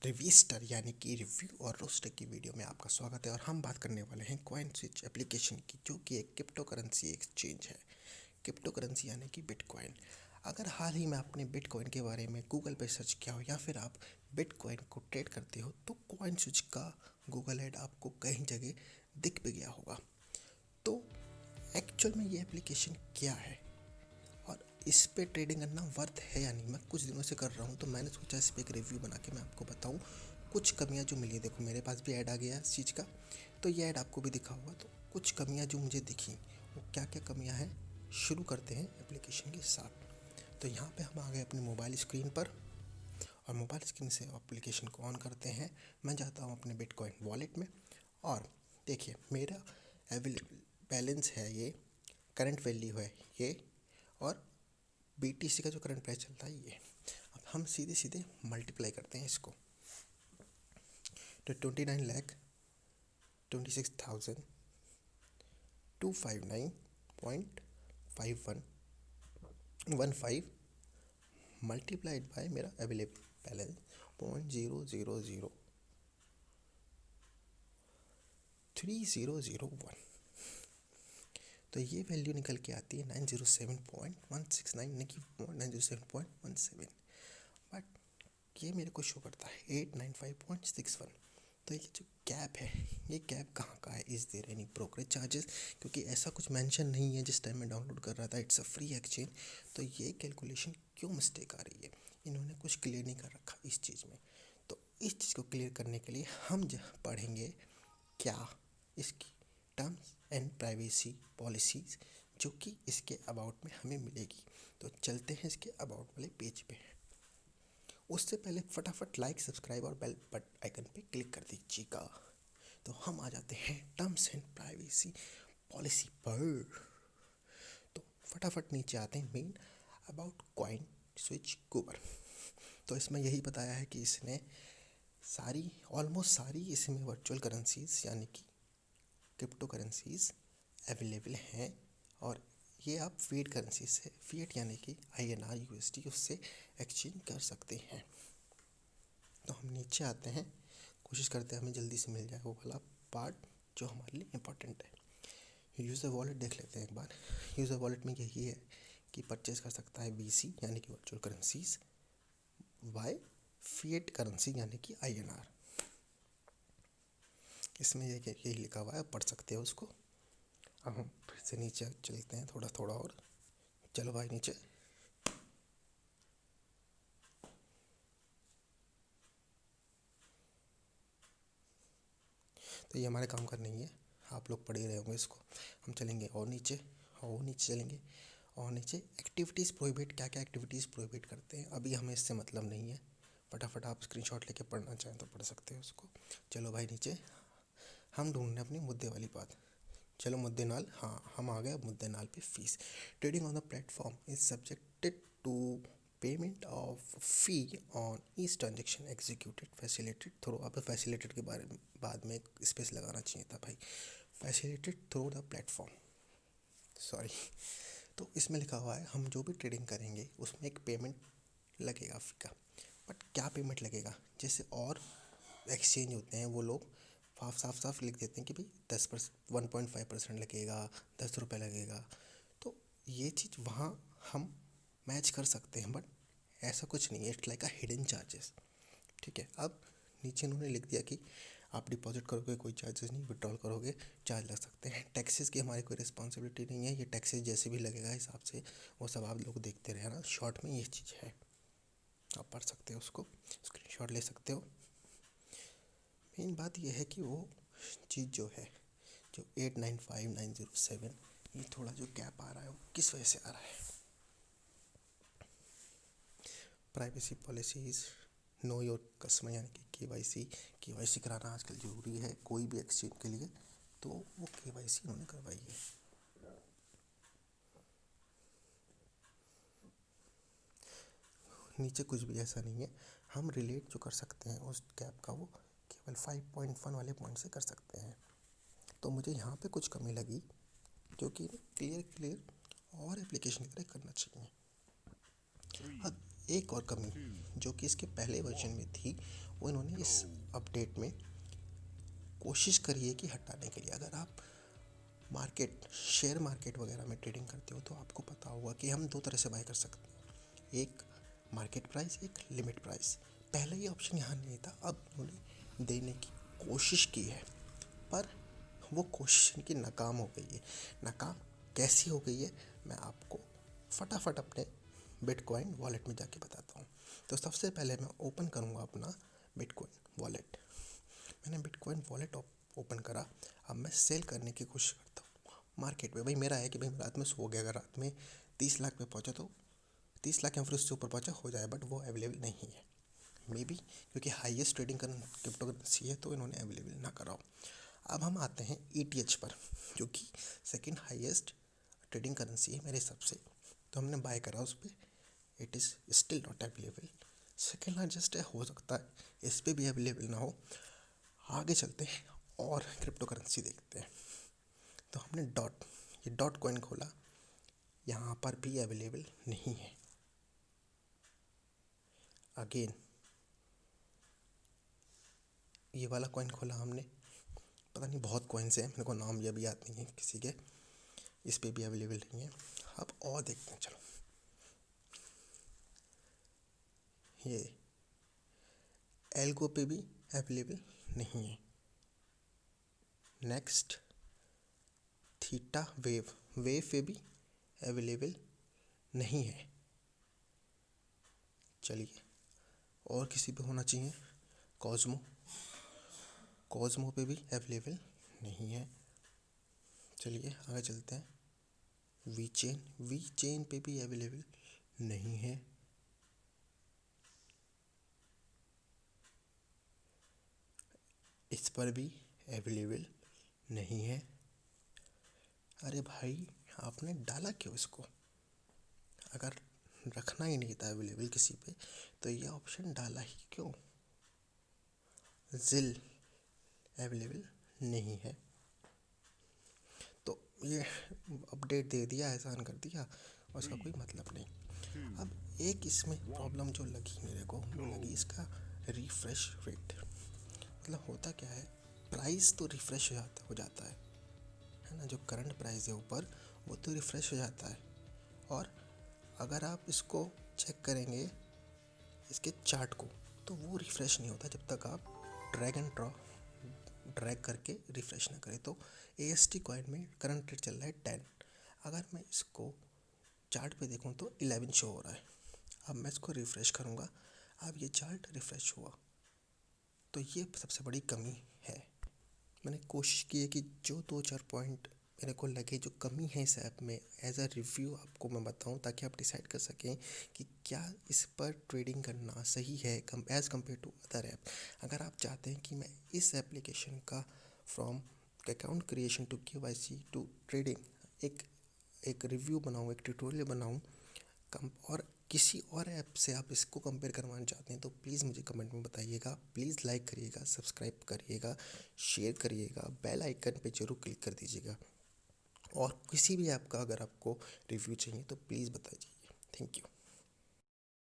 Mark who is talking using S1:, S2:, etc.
S1: रिविस्टर यानी कि रिव्यू और रोस्टर की वीडियो में आपका स्वागत है। और हम बात करने वाले हैं कॉइन स्विच एप्लीकेशन की, जो कि एक क्रिप्टो करेंसी एक्सचेंज है। क्रिप्टो करेंसी यानी कि बिटकॉइन। अगर हाल ही में आपने बिटकॉइन के बारे में गूगल पे सर्च किया हो या फिर आप बिटकॉइन को ट्रेड करते हो तो कॉइन स्विच का गूगल ऐड आपको कहीं जगह दिख भी गया होगा। तो एक्चुअल में ये एप्लीकेशन क्या है और इस पे ट्रेडिंग करना वर्थ है या नहीं, मैं कुछ दिनों से कर रहा हूँ, तो मैंने सोचा इस पे एक रिव्यू बना के मैं आपको बताऊँ कुछ कमियाँ जो मिली। देखो मेरे पास भी ऐड आ गया इस चीज़ का, तो ये ऐड आपको भी दिखा होगा। तो कुछ कमियाँ जो मुझे दिखी, वो क्या क्या कमियाँ हैं, शुरू करते हैं एप्लीकेशन के साथ। तो यहाँ पे हम आ गए अपनी मोबाइल स्क्रीन पर और मोबाइल स्क्रीन से एप्लीकेशन को ऑन करते हैं। मैं जाता हूँ अपने बिटकॉइन वॉलेट में और देखिए मेरा अवेलेबल बैलेंस है, ये करंट वैल्यू है ये, और BTC का जो करंट प्राइस चलता है ये। अब हम सीधे सीधे मल्टीप्लाई करते हैं इसको, तो 29,26,259.5115 मल्टीप्लाइड बाय मेरा अवेलेबल बैलेंस 0.000301, तो ये वैल्यू निकल के आती है 907.169, यानी कि 907.17। बट ये मेरे को शो करता है 895.61। तो ये जो गैप है, ये गैप कहाँ का है? Is there any brokerage charges? क्योंकि ऐसा कुछ मेंशन नहीं है जिस टाइम मैं डाउनलोड कर रहा था, इट्स अ फ्री एक्सचेंज। तो ये कैलकुलेशन क्यों मिस्टेक आ रही है? इन्होंने कुछ क्लियर नहीं कर रखा इस चीज़ में। तो इस चीज़ को क्लियर करने के लिए हम पढ़ेंगे क्या इसकी टर्म्स एंड प्राइवेसी पॉलिसीज़, जो कि इसके अबाउट में हमें मिलेगी। तो चलते हैं इसके अबाउट वाले पेज पे। उससे पहले फटाफट लाइक, सब्सक्राइब और बेल बट आइकन पे क्लिक कर दीजिएगा। तो हम आ जाते हैं टर्म्स एंड प्राइवेसी पॉलिसी पर। तो फटाफट नीचे आते हैं मेन अबाउट कॉइन स्विच गूबर। तो इसमें यही बताया है कि इसने ऑलमोस्ट सारी इसमें वर्चुअल करेंसीज यानी कि क्रिप्टो करेंसीज अवेलेबल हैं, और ये आप फिएट करेंसी से, फिएट यानी कि INR USD, उससे एक्सचेंज कर सकते हैं। तो हम नीचे आते हैं, कोशिश करते हैं हमें जल्दी से मिल जाए वो वाला पार्ट जो हमारे लिए इम्पोर्टेंट है। यूज़र वॉलेट देख लेते हैं एक बार। यूज़र वॉलेट में यही है कि परचेज कर सकता है VC यानी कि virtual currencies by fiat currency यानी कि INR। इसमें यही लिखा हुआ है, पढ़ सकते हो उसको। अब हम फिर से नीचे चलते हैं थोड़ा थोड़ा और। चलो भाई नीचे। तो ये हमारे काम का नहीं है, आप लोग पढ़ ही रहे होंगे इसको। हम चलेंगे और नीचे, और नीचे चलेंगे और नीचे एक्टिविटीज़ प्रोहिबिट। क्या क्या एक्टिविटीज़ प्रोहिबिट करते हैं, अभी हमें इससे मतलब नहीं है। फटाफट आप स्क्रीनशॉट लेके पढ़ना चाहें तो पढ़ सकते हो उसको। चलो भाई नीचे, हम ढूंढने अपनी मुद्दे वाली बात। चलो मुद्दे नाल, हाँ हम आ गए मुद्दे नाल पे। Fees trading on the platform is subjected to payment of fee on each transaction executed facilitated through. अब फैसिलिटेड के बारे में बाद में एक स्पेस लगाना चाहिए था भाई, facilitated through the platform, sorry. तो इसमें लिखा हुआ है हम जो भी ट्रेडिंग करेंगे उसमें एक पेमेंट लगेगा फी का। बट क्या पेमेंट लगेगा? जैसे और एक्सचेंज होते हैं वो लोग साफ साफ लिख देते हैं कि भाई 10%, 1.5% लगेगा, 10 रुपये लगेगा। तो ये चीज़ वहाँ हम मैच कर सकते हैं, बट ऐसा कुछ नहीं है, it's like a hidden charges. ठीक है। अब नीचे उन्होंने लिख दिया कि आप डिपॉजिट करोगे कोई चार्जेस नहीं, विड्रॉल करोगे चार्ज लग सकते हैं। टैक्सेस की हमारी कोई रिस्पॉन्सिबिलिटी नहीं है, ये टैक्सेस जैसे भी लगेगा हिसाब से वो सब आप लोग देखते रहे ना। शॉर्ट में ये चीज़ है, आप पढ़ सकते हो उसको, स्क्रीनशॉट ले सकते हो। मेन बात यह है कि वो चीज़ जो है, जो 895,907, ये थोड़ा जो गैप आ रहा है वो किस वजह से आ रहा है? Privacy policies, know your customer यानी कि KYC कराना आजकल ज़रूरी है कोई भी एक्सचेंज के लिए, तो वो KYC उन्होंने करवाई है। नीचे कुछ भी ऐसा नहीं है, हम रिलेट जो कर सकते हैं उस गैप का वो केवल 5.1 वाले पॉइंट से कर सकते हैं। तो मुझे यहाँ पे कुछ कमी लगी जो कि क्लियर और एप्लीकेशन की तरह करना चाहिए। अब एक और कमी जो कि इसके पहले वर्जन में थी वो इन्होंने इस अपडेट में कोशिश करी है कि हटाने के लिए। अगर आप शेयर मार्केट वगैरह में ट्रेडिंग करते हो तो आपको पता होगा कि हम दो तरह से बाय कर सकते हैं, एक मार्केट प्राइस, एक लिमिट प्राइस। पहले ये ऑप्शन यहाँ नहीं था, अब उन्होंने देने की कोशिश की है, पर वो कोशिश इनकी नाकाम हो गई है। नाकाम कैसी हो गई है मैं आपको फटाफट अपने बिटकॉइन वॉलेट में जाके बताता हूँ। तो सबसे पहले मैं ओपन करूँगा अपना बिटकॉइन वॉलेट। मैंने बिटकॉइन वॉलेट ओपन करा। अब मैं सेल करने की कोशिश करता हूँ मार्केट में। भाई मेरा है कि भाई रात में सो गया, अगर रात में 30 लाख पे पहुँचा तो 30 लाख या फिर उससे ऊपर पहुँचा हो जाए, बट वो अवेलेबल नहीं है। मे बी क्योंकि हाईएस्ट ट्रेडिंग क्रिप्टो करेंसी है तो इन्होंने अवेलेबल ना कराओ। अब हम आते हैं ETH पर, जो कि सेकेंड हाईएस्ट ट्रेडिंग करेंसी है मेरे हिसाब से। तो हमने बाय करा उस पर, it is still not available. Second largest है, हो सकता है इस पर भी अवेलेबल ना हो। आगे चलते हैं और क्रिप्टो करेंसी देखते हैं। तो हमने ये डॉट कॉइन खोला, यहाँ पर भी अवेलेबल नहीं है। अगेन ये वाला कॉइन खोला हमने, पता नहीं बहुत कॉइन्स हैं, मेरे को नाम ये भी याद नहीं है किसी के, इस पे भी अवेलेबल नहीं है। अब और देखते हैं, चलो ये एल्गो पे भी अवेलेबल नहीं है। नेक्स्ट थीटा वेव पे भी अवेलेबल नहीं है। चलिए और किसी पे होना चाहिए, कॉस्मो पे भी अवेलेबल नहीं है। चलिए आगे चलते हैं, वी चेन पे भी अवेलेबल नहीं है। इस पर भी अवेलेबल नहीं है। अरे भाई आपने डाला क्यों इसको? अगर रखना ही नहीं था अवेलेबल किसी पे तो ये ऑप्शन डाला ही क्यों? जिल अवेलेबल नहीं है। तो ये अपडेट दे दिया, एहसान कर दिया, और उसका कोई मतलब नहीं। अब एक इसमें प्रॉब्लम जो लगी मेरे को, वो लगी इसका रिफ्रेश रेट। मतलब होता क्या है, प्राइस तो रिफ्रेश हो जाता है ना, जो करंट प्राइस है ऊपर वो तो रिफ्रेश हो जाता है। और अगर आप इसको चेक करेंगे इसके चार्ट को, तो वो रिफ़्रेश नहीं होता जब तक आप ड्रैग करके रिफ़्रेश ना करें। तो AST कॉइन में करंट रेट चल रहा है 10। अगर मैं इसको चार्ट पे देखूँ तो 11 शो हो रहा है। अब मैं इसको रिफ़्रेश करूँगा, अब ये चार्ट रिफ़्रेश हुआ। तो ये सबसे बड़ी कमी है। मैंने कोशिश की है कि जो 2-4 पॉइंट मेरे को लगे जो कमी है इस ऐप में, एज अ रिव्यू आपको मैं बताऊं, ताकि आप डिसाइड कर सकें कि क्या इस पर ट्रेडिंग करना सही है as compare to other app. अगर आप चाहते हैं कि मैं इस एप्लीकेशन का from account creation to KYC to trading एक रिव्यू बनाऊँ, एक ट्यूटोरियल बनाऊँ, और किसी और ऐप से आप इसको कंपेयर करवाना चाहते हैं तो प्लीज़ मुझे कमेंट में बताइएगा। प्लीज़ लाइक करिएगा, सब्सक्राइब करिएगा, शेयर करिएगा, बेल आइकन पे ज़रूर क्लिक कर दीजिएगा। और किसी भी ऐप का अगर आपको रिव्यू चाहिए तो प्लीज़ बताइए। Thank you.